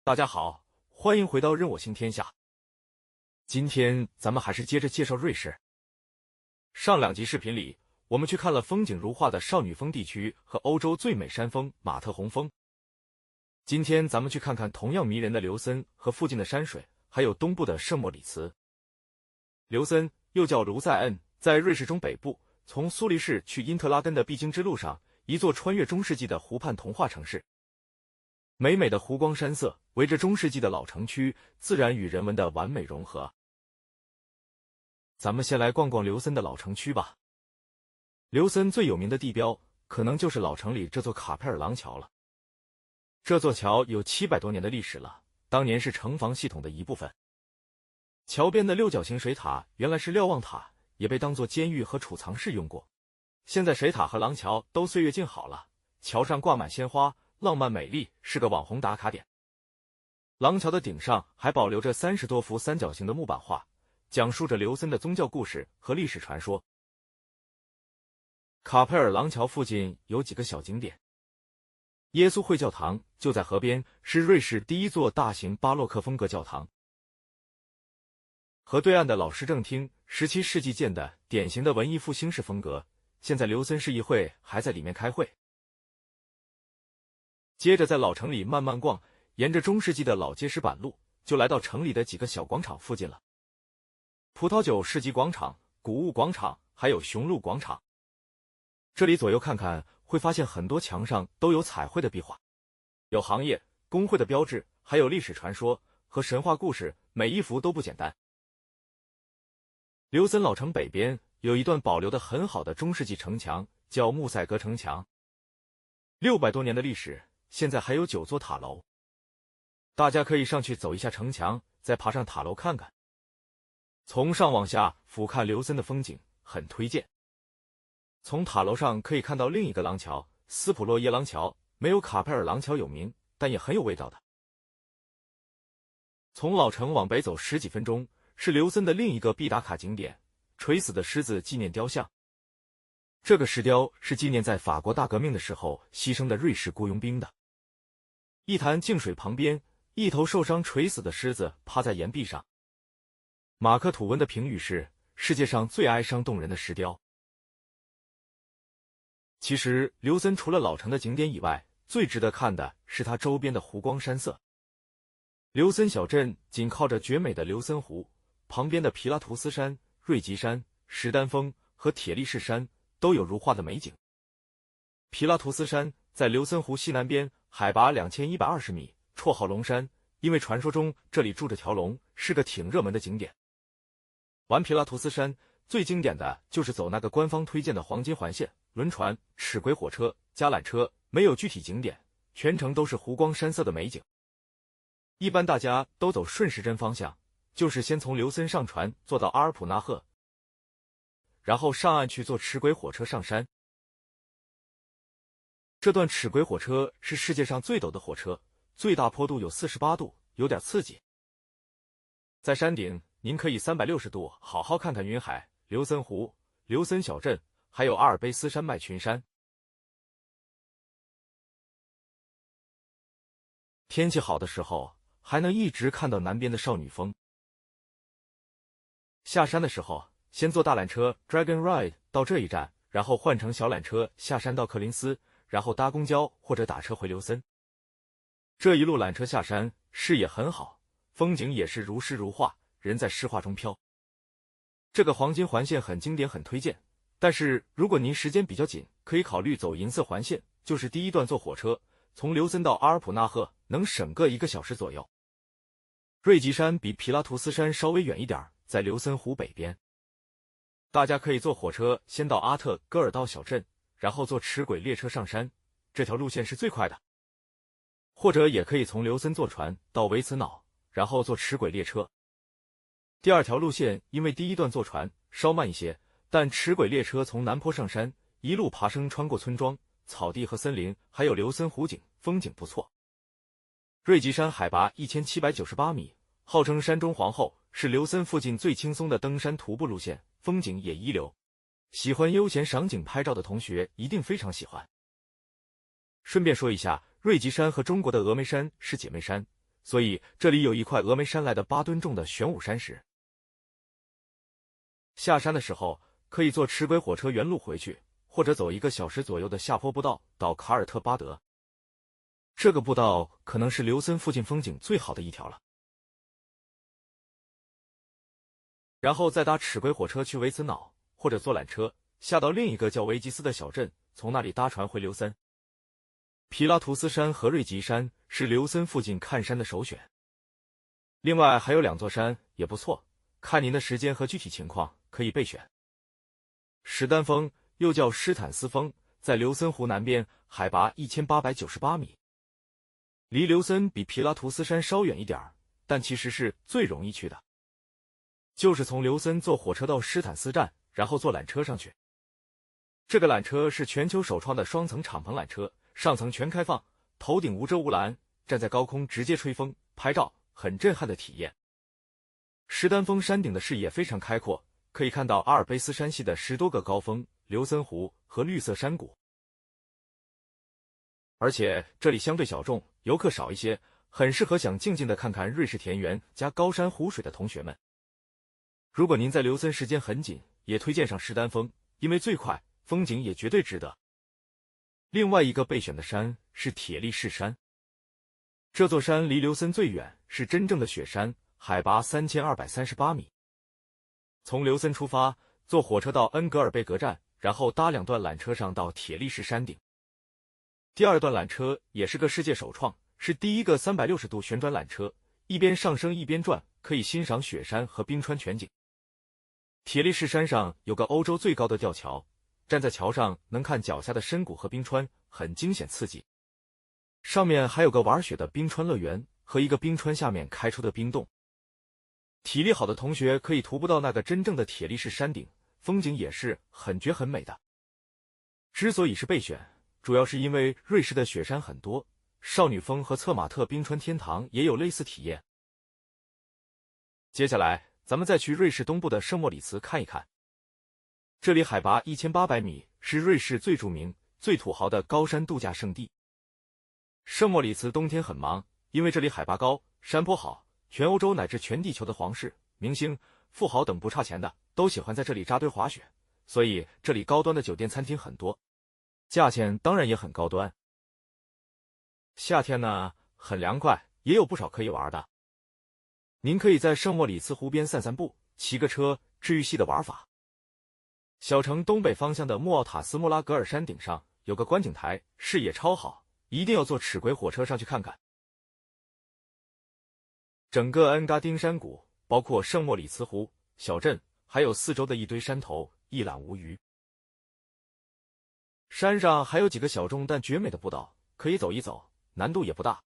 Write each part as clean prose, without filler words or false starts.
大家好，欢迎回到任我行天下。今天咱们还是接着介绍瑞士。上两集视频里，我们去看了风景如画的少女峰地区和欧洲最美山峰马特洪峰。今天咱们去看看同样迷人的刘森和附近的山水，还有东部的圣莫里茨。刘森又叫卢塞恩，在瑞士中北部，从苏黎世去因特拉根的必经之路上，一座穿越中世纪的湖畔童话城市。美美的湖光山色围着中世纪的老城区，自然与人文的完美融合。咱们先来逛逛刘森的老城区吧。刘森最有名的地标，可能就是老城里这座卡佩尔廊桥了。这座桥有700多年的历史了，当年是城防系统的一部分。桥边的六角形水塔原来是瞭望塔，也被当作监狱和储藏室用过。现在水塔和廊桥都岁月静好了，桥上挂满鲜花，浪漫美丽，是个网红打卡点。廊桥的顶上还保留着30多幅三角形的木板画，讲述着刘森的宗教故事和历史传说。卡佩尔廊桥附近有几个小景点。耶稣会教堂就在河边，是瑞士第一座大型巴洛克风格教堂。河对岸的老市政厅，17世纪建的，典型的文艺复兴式风格，现在刘森市议会还在里面开会。接着在老城里慢慢逛，沿着中世纪的老街石板路，就来到城里的几个小广场附近了。葡萄酒市集广场、谷物广场，还有雄鹿广场。这里左右看看，会发现很多墙上都有彩绘的壁画，有行业、工会的标志，还有历史传说和神话故事，每一幅都不简单。刘森老城北边有一段保留得很好的中世纪城墙，叫穆塞格城墙，600多年的历史。现在还有9座塔楼，大家可以上去走一下城墙，再爬上塔楼看看。从上往下俯瞰刘森的风景，很推荐。从塔楼上可以看到另一个廊桥——斯普洛耶廊桥，没有卡佩尔廊桥有名，但也很有味道的。从老城往北走10几分钟，是刘森的另一个必打卡景点——垂死的狮子纪念雕像。这个石雕是纪念在法国大革命的时候牺牲的瑞士雇佣兵的。一潭静水旁边，一头受伤垂死的狮子趴在岩壁上。马克·吐温的评语是世界上最哀伤动人的石雕。其实刘森除了老城的景点以外，最值得看的是它周边的湖光山色。刘森小镇紧靠着绝美的刘森湖，旁边的皮拉图斯山、瑞吉山、石丹峰和铁力士山都有如画的美景。皮拉图斯山在刘森湖西南边，海拔2120米，绰号龙山，因为传说中这里住着条龙，是个挺热门的景点。玩皮拉图斯山最经典的就是走那个官方推荐的黄金环线、轮船、齿轨火车、加缆车，没有具体景点，全程都是湖光山色的美景。一般大家都走顺时针方向，就是先从刘森上船坐到阿尔普纳赫，然后上岸去坐齿轨火车上山。这段齿轨火车是世界上最陡的火车，最大坡度有48度，有点刺激。在山顶，您可以360度好好看看云海、刘森湖、刘森小镇，还有阿尔卑斯山脉群山。天气好的时候，还能一直看到南边的少女峰。下山的时候，先坐大缆车 Dragon Ride 到这一站，然后换乘小缆车下山到柯林斯，然后搭公交或者打车回刘森。这一路缆车下山，视野很好，风景也是如诗如画，人在诗画中飘。这个黄金环线很经典，很推荐。但是如果您时间比较紧，可以考虑走银色环线，就是第一段坐火车，从刘森到阿尔普纳赫，能省个1个小时左右。瑞吉山比皮拉图斯山稍微远一点，在刘森湖北边。大家可以坐火车先到阿特戈尔道小镇，然后坐齿轨列车上山，这条路线是最快的。或者也可以从刘森坐船到维茨瑙，然后坐齿轨列车。第二条路线因为第一段坐船稍慢一些，但齿轨列车从南坡上山，一路爬升穿过村庄、草地和森林，还有刘森湖景，风景不错。瑞吉山海拔1798米，号称山中皇后，是刘森附近最轻松的登山徒步路线，风景也一流。喜欢悠闲赏景拍照的同学一定非常喜欢。顺便说一下，瑞吉山和中国的峨眉山是姐妹山，所以这里有一块峨眉山来的8吨重的玄武山石。下山的时候可以坐齿轨火车原路回去，或者走1个小时左右的下坡步道到卡尔特巴德。这个步道可能是琉森附近风景最好的一条了。然后再搭齿轨火车去维茨瑙，或者坐缆车下到另一个叫维吉斯的小镇，从那里搭船回琉森。皮拉图斯山和瑞吉山是琉森附近看山的首选。另外还有2座山也不错，看您的时间和具体情况可以备选。史丹峰又叫施坦斯峰，在琉森湖南边，海拔1898米。离琉森比皮拉图斯山稍远一点，但其实是最容易去的。就是从琉森坐火车到施坦斯站，然后坐缆车上去。这个缆车是全球首创的双层敞篷缆车，上层全开放，头顶无遮无拦，站在高空直接吹风拍照，很震撼的体验。石丹峰山顶的视野非常开阔，可以看到阿尔卑斯山系的10多个高峰、琉森湖和绿色山谷。而且这里相对小众，游客少一些，很适合想静静的看看瑞士田园加高山湖水的同学们。如果您在琉森时间很紧，也推荐上石丹峰，因为最快，风景也绝对值得。另外一个备选的山是铁力士山，这座山离琉森最远，是真正的雪山，海拔3238米。从琉森出发，坐火车到恩格尔贝格站，然后搭2段缆车上到铁力士山顶。第2段缆车也是个世界首创，是第一个360度旋转缆车，一边上升一边转，可以欣赏雪山和冰川全景。铁力士山上有个欧洲最高的吊桥，站在桥上能看脚下的深谷和冰川，很惊险刺激。上面还有个玩雪的冰川乐园和一个冰川下面开出的冰洞。体力好的同学可以徒步到那个真正的铁力士山顶，风景也是很绝很美的。之所以是备选，主要是因为瑞士的雪山很多，少女峰和策马特冰川天堂也有类似体验。接下来咱们再去瑞士东部的圣莫里茨看一看，这里海拔1800米，是瑞士最著名、最土豪的高山度假胜地。圣莫里茨冬天很忙，因为这里海拔高，山坡好，全欧洲乃至全地球的皇室、明星、富豪等不差钱的都喜欢在这里扎堆滑雪，所以这里高端的酒店餐厅很多，价钱当然也很高端。夏天呢，很凉快，也有不少可以玩的。您可以在圣莫里茨湖边散散步，骑个车，治愈系的玩法。小城东北方向的莫奥塔斯莫拉格尔山顶上有个观景台，视野超好，一定要坐齿轨火车上去看看。整个恩嘎丁山谷，包括圣莫里茨湖、小镇，还有四周的一堆山头，一览无余。山上还有几个小众但绝美的步道，可以走一走，难度也不大。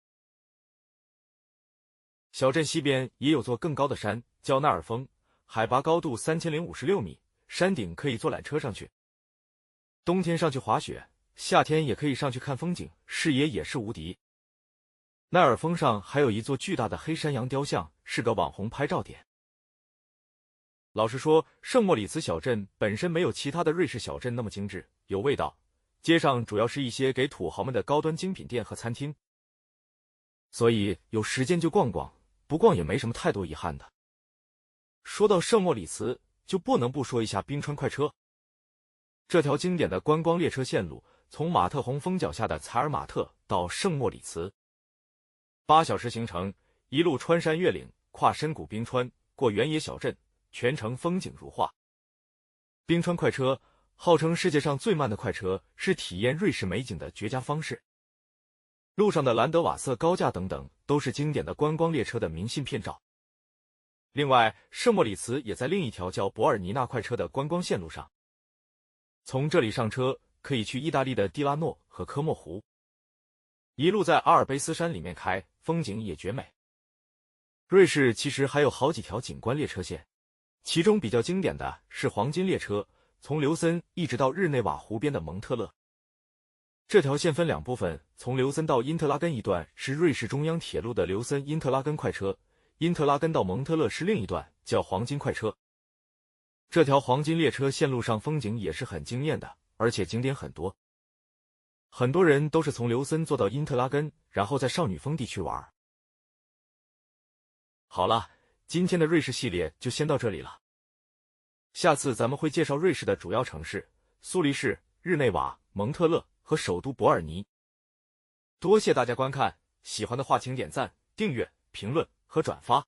小镇西边也有座更高的山，叫奈尔峰，海拔高度3056米，山顶可以坐缆车上去。冬天上去滑雪，夏天也可以上去看风景，视野也是无敌。奈尔峰上还有一座巨大的黑山羊雕像，是个网红拍照点。老实说，圣莫里茨小镇本身没有其他的瑞士小镇那么精致，有味道。街上主要是一些给土豪们的高端精品店和餐厅，所以有时间就逛逛，不逛也没什么太多遗憾的。说到圣莫里茨，就不能不说一下冰川快车。这条经典的观光列车线路，从马特洪峰脚下的采尔马特到圣莫里茨，8小时行程，一路穿山越岭，跨深谷冰川，过原野小镇，全程风景如画。冰川快车号称世界上最慢的快车，是体验瑞士美景的绝佳方式。路上的兰德瓦瑟高架等等，都是经典的观光列车的明信片照。另外，圣莫里茨也在另一条叫博尔尼纳快车的观光线路上。从这里上车，可以去意大利的蒂拉诺和科莫湖，一路在阿尔卑斯山里面开，风景也绝美。瑞士其实还有好几条景观列车线，其中比较经典的是黄金列车，从琉森一直到日内瓦湖边的蒙特勒。这条线分2部分，从琉森到因特拉根一段是瑞士中央铁路的琉森因特拉根快车，因特拉根到蒙特勒是另一段，叫黄金快车。这条黄金列车线路上风景也是很惊艳的，而且景点很多。很多人都是从琉森坐到因特拉根，然后在少女峰地区玩。好了，今天的瑞士系列就先到这里了。下次咱们会介绍瑞士的主要城市苏黎世、日内瓦、蒙特勒和首都伯尔尼。多谢大家观看，喜欢的话请点赞、订阅、评论和转发。